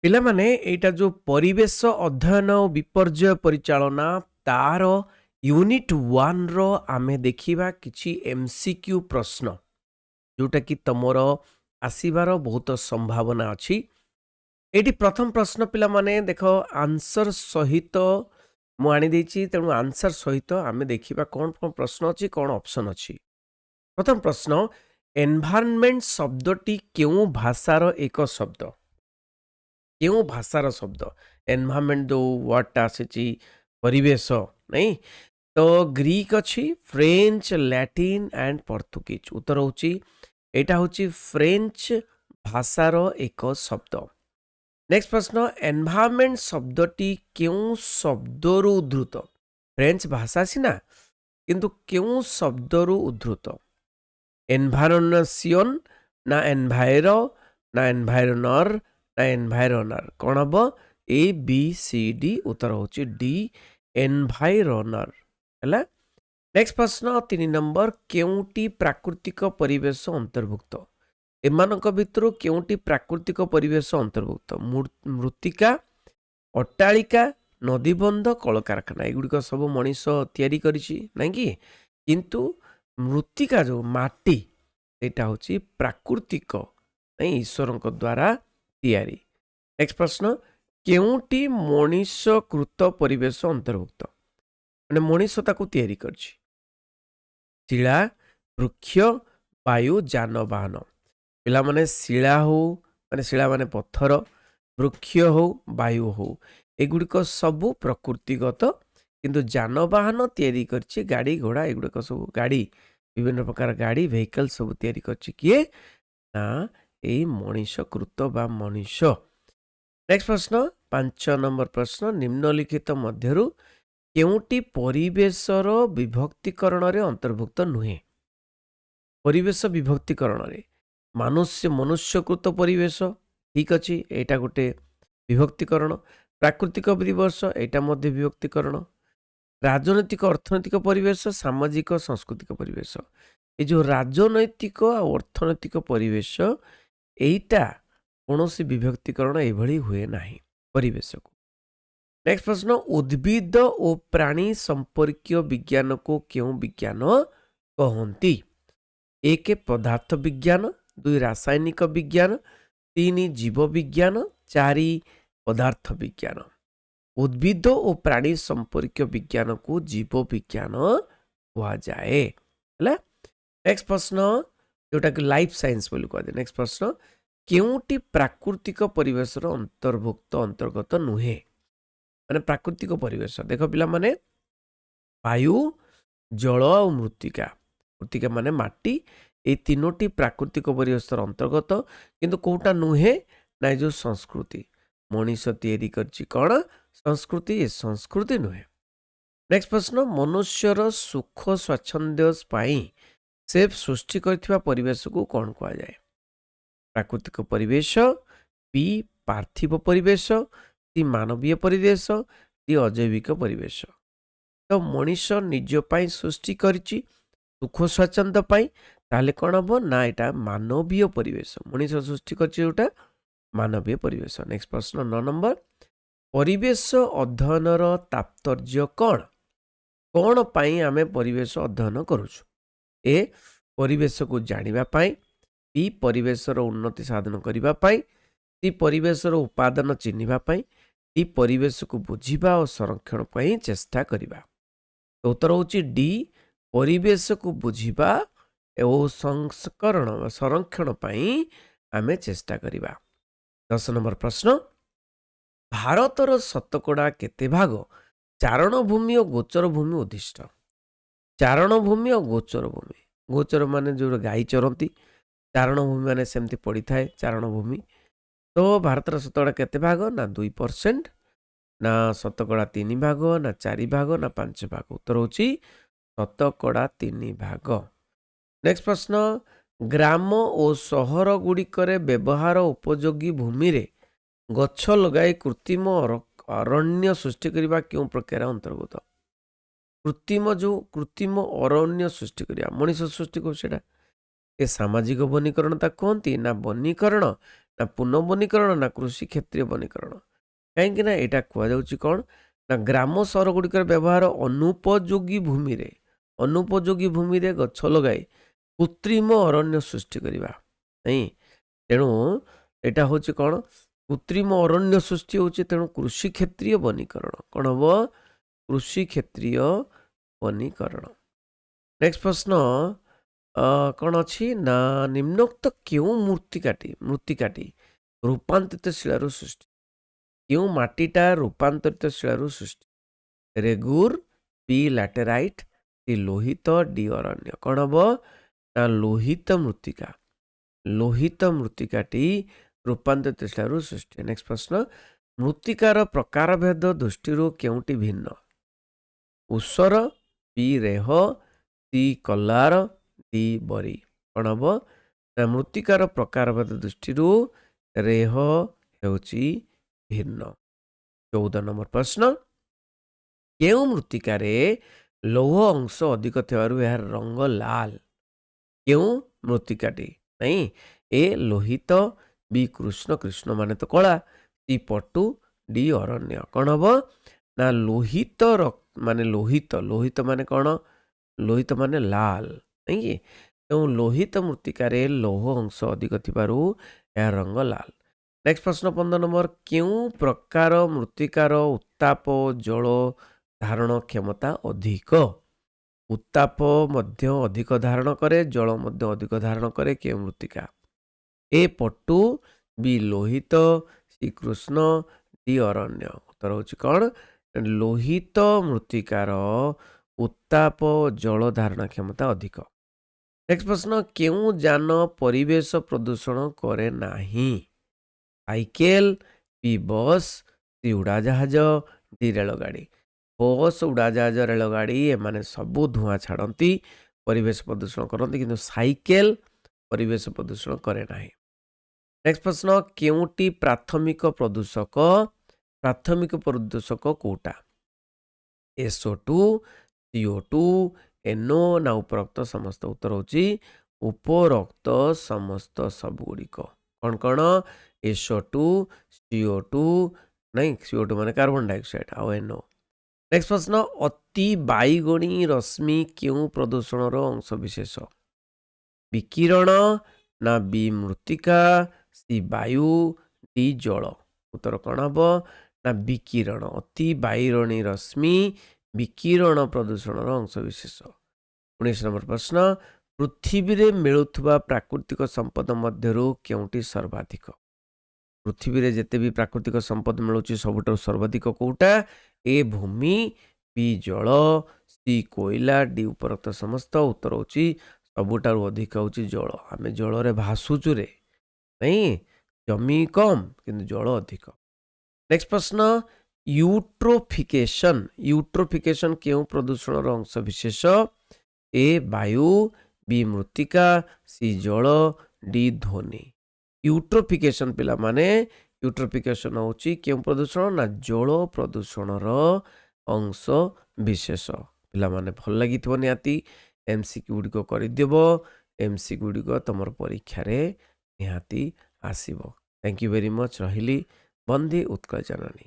पिला माने एटा जो परिवेश अध्ययन और विपर्यय परिचालना तार यूनिट 1 रो आमे देखिबा किछि एमसीक्यू प्रश्न जोटा कि तमरो आसीबार बहुत संभावना अछि। एटी प्रथम प्रश्न पिला माने देखो आंसर सहित मु आनी देछि तेणु आंसर सहित आमे देखिबा कोन कोन प्रश्न अछि कोन ऑप्शन अछि। प्रथम प्रश्न एनवायरनमेंट शब्दटी केउ भाषार एक शब्द केଉଁ ଭାଷାର ଶବ୍ଦ ଏନଭାରମେଣ୍ଟ ଯୋଉ ୱାର୍ଡଟା ଆସିଛି ପରିବେଶ ନାଇଁ ତ ଗ୍ରୀକ୍ ଅଛି ଫ୍ରେଞ୍ଚ ଲାଟିନ ଆଣ୍ଡ ପର୍ତ୍ତୁଗୀଜ ଉତ୍ତର ହେଉଛି ଏଇଟା ହେଉଛି ଫ୍ରେଞ୍ଚ ଭାଷାର ଏକ ଶବ୍ଦ। ନେକ୍ସଟ ପ୍ରଶ୍ନ ଏନଭାରମେଣ୍ଟ ଶବ୍ଦଟି କେଉଁ ଶବ୍ଦରୁ ଉଦ୍ଧୃତ ଫ୍ରେଞ୍ଚ ଭାଷା ସିନା କିନ୍ତୁ କେଉଁ ଶବ୍ଦରୁ ଉଦ୍ଧୃତ ଏନଭାରନସିଅନ ନା ଏନଭାଇର ନା ଏନଭାଇରନର ना एनवायरनर कौन हम ए बी सी डी उत्तर होची डी एनवायरनर है। नेक्स्ट प्रश्न 3 नंबर केउटी प्राकृतिक परिवेश अंतर्भुक्त एमानक भितर केउटी प्राकृतिक परिवेश अंतर्भुक्त मृत्तिका अट्टालिका नदीबंध कलकारखाना एगुड़िक सब मनीष तैयारी करिछि नहीं कि किंतु मृत्तिका जो माटी एटा होची प्राकृतिक नहीं ईश्वरक द्वारा तैयारी। नेक्स्ट प्रश्न केउटी मनीषकृत परिवेश अंतर्भुक्त माने मनीष ताकू तैयारी करछि शिला वृक्ष वायु जानवाहन पिला माने शिला हो माने शिला माने पत्थर वृक्ष हो वायु हो एगुड़िक सबू प्रकृतिगत किंतु जानवाहन तैयारी करछि गाड़ी घोड़ा एगुड़िक सब गाड़ी विभिन्न प्रकार गाड़ी वेहिकल सब तैयारी करछि किए ना ए मनीषकृत बा मनीष। नेक्स्ट प्रश्न 5 नंबर प्रश्न निम्नलिखित मध्यरु केउटी परिवेशर विभक्तिकरण रे अंतर्भुक्त नुहे परिवेश विभक्तिकरण रे मनुष्यकृत परिवेश ठीक अछि एटा गोटे विभक्तिकरण प्राकृतिक परिवेश एटा मध्य विभक्तिकरण राजनैतिक अर्थनैतिक परिवेश सामाजिक सांस्कृतिक परिवेश ए जो राजनैतिक और अर्थनैतिक परिवेश एटा कौन सी विभक्तिकरण एभली हुए नहीं परिवेश को। नेक्स्ट प्रश्न उद्भिद और प्राणी संपर्कीय विज्ञान को क्यों विज्ञान कहती एक पदार्थ विज्ञान 2 रासायनिक विज्ञान 3 जीव विज्ञान 4 पदार्थ विज्ञान उद्भिद और प्राणी संपर्कीय विज्ञान को जीव विज्ञान कह जाए। नेक्स्ट प्रश्न जोटा कि लाइफ साइंस बोली कहते नेक्स्ट प्रश्न केउटी प्राकृतिक परिवेश अंतर्भुक्त अंतर्गत नुहे माने प्राकृतिक परिवेश देख पिला माने वायु जल और मृत्तिका मृत्तिका माने माटी ए तीनोटी प्राकृतिक परिवेश अंतर्गत किंतु कोटा नुहे ना जो संस्कृति मनीष तैयारी करछि कौन संस्कृति ए संस्कृति नुहे। नेक्स्ट प्रश्न मनुष्यर सुख स्वाच्छंद्य पाई से सृष्टि करथिबा परिवेश को कौन कहा जाए प्राकृतिक परिवेश बी पार्थिव परिवेश सी मानवीय परिवेश सी अजैविक परिवेश तो मनीष निज पाई सृष्टि करिछि सुख स्वाच्छंद्य पाई ताले कौन हम ना एटा मानवीय परिवेश मनीष सृष्टि करछि जोटा मानवीय परिवेश। नेक्स्ट प्रश्न 9 नंबर परिवेश अध्ययनर तात्पर्य कौन कौन पाई आमे परिवेश अध्ययन करूछु ए परिवेश को जानिबा पाई बी परिवेशर उन्नति साधन करिबा पाई सी परिवेशर उपादान चिन्हिबा पाई डी परिवेश को बुझिबा और संरक्षण पाई चेष्टा करिबा तो उत्तर होची डी परिवेश को बुझिबा और संस्करण संरक्षण पाई आमे चेष्टा करिबा। 10 नंबर प्रश्न भारतर शतकड़ा केते भाग चारण भूमि और गोचर भूमि उद्दिष्ट चारण भूमि और गोचर माने जो गाई चरती चारण भूमि माने सेमती पड़ी थाए चारण भूमि तो भारतर शतकड़ा केते भाग ना 2% ना शतकड़ा 3 भाग ना 4 भाग ना 5 भाग उत्तर होची शतकड़ा 3 भाग। नेक्स्ट प्रश्न ग्राम और सहर गुड़िकरे व्यवहार उपयोगी भूमि रे गछ लगाई कृत्रिम अरण्य सृष्टि करने क्यों प्रक्रिया अंतर्गत कृत्रिम अरण्य सृष्टि करिया मनीष सृष्टि को सेटा ए सामाजिक वनीकरण ता कहती ना वनीकरण ନା ପୁନଃ ବନୀକରଣ ନା କୃଷି କ୍ଷେତ୍ରୀୟ ବନୀକରଣ। କାହିଁକି ନା ଏଇଟା କୁହାଯାଉଛି କ'ଣ ନା ଗ୍ରାମ ସହର ଗୁଡ଼ିକର ବ୍ୟବହାର ଅନୁପଯୋଗୀ ଭୂମିରେ ଗଛ ଲଗାଇ କୃତ୍ରିମ ଅରଣ୍ୟ ସୃଷ୍ଟି କରିବା ନାଇଁ। ତେଣୁ ଏଇଟା ହେଉଛି କ'ଣ କୃତ୍ରିମ ଅରଣ୍ୟ ସୃଷ୍ଟି ହେଉଛି, ତେଣୁ କୃଷି କ୍ଷେତ୍ରୀୟ ବନୀକରଣ କ'ଣ ହେବ? କୃଷି କ୍ଷେତ୍ରୀୟ ବନୀକରଣ। ନେକ୍ସଟ ପ୍ରଶ୍ନ କ'ଣ ଅଛି ନା ନିମ୍ନୋକ୍ତ କେଉଁ ମୃତ୍ତିକାଟି ରୂପାନ୍ତରିତ ଶିଳାରୁ ସୃଷ୍ଟି? କେଉଁ ମାଟିଟା ରୂପାନ୍ତରିତ ଶିଳାରୁ ସୃଷ୍ଟି? ରେଗୁର, ବି ଲାଟେରାଇଟ୍, ସି ଲୋହିତ, ଡି ଅରଣ୍ୟ। କ'ଣ ହେବ ନା ଲୋହିତ ମୃତ୍ତିକାଟି ରୂପାନ୍ତରିତ ଶିଳାରୁ ସୃଷ୍ଟି। ନେକ୍ସଟ ପ୍ରଶ୍ନ ମୃତ୍ତିକାର ପ୍ରକାରଭେଦ ଦୃଷ୍ଟିରୁ କେଉଁଟି ଭିନ୍ନ? ଊଷର, ବି ରେହ, ସି କଲାର, ଡି ବରି। କ'ଣ ହେବ ନା ମୃତ୍ତିକାର ପ୍ରକାରଭେଦ ଦୃଷ୍ଟିରୁ ରେହ ହେଉଛି ଭିନ୍ନ। 14 ନମ୍ବର ପ୍ରଶ୍ନ କେଉଁ ମୃତ୍ତିକାରେ ଲୌହ ଅଂଶ ଅଧିକ ଥିବାରୁ ଏହାର ରଙ୍ଗ ଲାଲ? କେଉଁ ମୃତ୍ତିକାଟି? ନାଇଁ, ଏ ଲୋହିତ, ବି କୃଷ୍ଣ ମାନେ ତ କଳା, ସି ପଟୁ, ଡି ଅରଣ୍ୟ। କ'ଣ ହେବ ନା ଲୋହିତ ମାନେ କ'ଣ? ଲୋହିତ ମାନେ ଲାଲ ନାଇଁକି। ତେଣୁ ଲୋହିତ ମୃତ୍ତିକାରେ ଲୌହ ଅଂଶ ଅଧିକ ଥିବାରୁ ଏହା ରଙ୍ଗ ଲାଲ। ନେକ୍ସଟ ପ୍ରଶ୍ନ 15 ନମ୍ବର କେଉଁ ପ୍ରକାର ମୃତ୍ତିକାର ଉତ୍ତାପ ଜଳ ଧାରଣ କ୍ଷମତା ଅଧିକ? ଉତ୍ତାପ ମଧ୍ୟ ଅଧିକ ଧାରଣ କରେ, ଜଳ ମଧ୍ୟ ଅଧିକ ଧାରଣ କରେ କେଉଁ ମୃତ୍ତିକା? ଏ ପଟୁ, ବି ଲୋହିତ, ସି କୃଷ୍ଣ, ଡି ଅରଣ୍ୟ। ଉତ୍ତର ହେଉଛି କ'ଣ? ଲୋହିତ ମୃତ୍ତିକାର ଉତ୍ତାପ ଜଳ ଧାରଣ କ୍ଷମତା ଅଧିକ। ନେକ୍ସଟ ପ୍ରଶ୍ନ କେଉଁ ଯାନ ପରିବେଶ ପ୍ରଦୂଷଣ କରେ ନାହିଁ? ସାଇକେଲ, ବି ବସ୍, ସି ଉଡ଼ାଜାହାଜ, ଡି ରେଳଗାଡ଼ି। ବସ୍, ଉଡ଼ାଜାହାଜ, ରେଳଗାଡ଼ି ଏମାନେ ସବୁ ଧୂଆଁ ଛାଡ଼ନ୍ତି, ପରିବେଶ ପ୍ରଦୂଷଣ କରନ୍ତି, କିନ୍ତୁ ସାଇକେଲ ପରିବେଶ ପ୍ରଦୂଷଣ କରେ ନାହିଁ। ନେକ୍ସଟ ପ୍ରଶ୍ନ କେଉଁଟି ପ୍ରାଥମିକ ପ୍ରଦୂଷକ କୋଉଟା? SO2, CO2, NO ନା ଉପରୋକ୍ତ ସମସ୍ତ? ଉତ୍ତର ହେଉଛି ଉପରୋକ୍ତ ସମସ୍ତ ସବୁଗୁଡ଼ିକ। କ'ଣ? SO2, CO2 ନାଇଁ, CO2 ମାନେ କାର୍ବନ ଡାଇଅକ୍ସାଇଡ୍, ଆଉ NO। ନେକ୍ସଟ ପ୍ରଶ୍ନ ଅତି ବାଇଗଣୀ ରଶ୍ମି କେଉଁ ପ୍ରଦୂଷଣର ଅଂଶ ବିଶେଷ? ବିକିରଣ ନା ବି ମୃତ୍ତିକା, ସି ବାୟୁ, ଡି ଜଳ। ଉତ୍ତର କ'ଣ ହେବ ନା ବିକିରଣ। ଅତି ବାଇଗଣୀ ରଶ୍ମି ବିକିରଣ ପ୍ରଦୂଷଣର ଅଂଶ ବିଶେଷ। 19 ନମ୍ବର ପ୍ରଶ୍ନ ପୃଥିବୀରେ ମିଳୁଥିବା ପ୍ରାକୃତିକ ସମ୍ପଦ ମଧ୍ୟରୁ କେଉଁଟି ସର୍ବାଧିକ? ପୃଥିବୀରେ ଯେତେ ବି ପ୍ରାକୃତିକ ସମ୍ପଦ ମିଳୁଛି ସବୁଠାରୁ ସର୍ବାଧିକ କୋଉଟା? ଏ ଭୂମି, ବି ଜଳ, ସି କୋଇଲା, ଡି ଉପରୋକ୍ତ ସମସ୍ତ। ଉତ୍ତର ହେଉଛି ସବୁଠାରୁ ଅଧିକ ହେଉଛି ଜଳ। ଆମେ ଜଳରେ ଭାସୁଛୁରେ ନାଇଁ, ଜମି କମ୍ କିନ୍ତୁ ଜଳ ଅଧିକ। ନେକ୍ସଟ ପ୍ରଶ୍ନ ୟୁଟ୍ରୋଫିକେସନ କେଉଁ ପ୍ରଦୂଷଣର ଅଂଶ ବିଶେଷ? ଏ ବାୟୁ, ବି ମୃତ୍ତିକା, ସି ଜଳ, ଡି ଧ୍ୱନି। ୟୁଟ୍ରୋଫିକେସନ ପିଲାମାନେ ହେଉଛି କେଉଁ ପ୍ରଦୂଷଣ? ନା ଜଳ ପ୍ରଦୂଷଣର ଅଂଶ ବିଶେଷ। ପିଲାମାନେ ଭଲ ଲାଗିଥିବ ନିହାତି। MCQ ଗୁଡ଼ିକ କରିଦେବ। MCQ ଗୁଡ଼ିକ ତମର ପରୀକ୍ଷାରେ ନିହାତି ଆସିବ। Thank you very much. ରହିଲି। ବନ୍ଦେ ଉତ୍କଳ ଜନନୀ।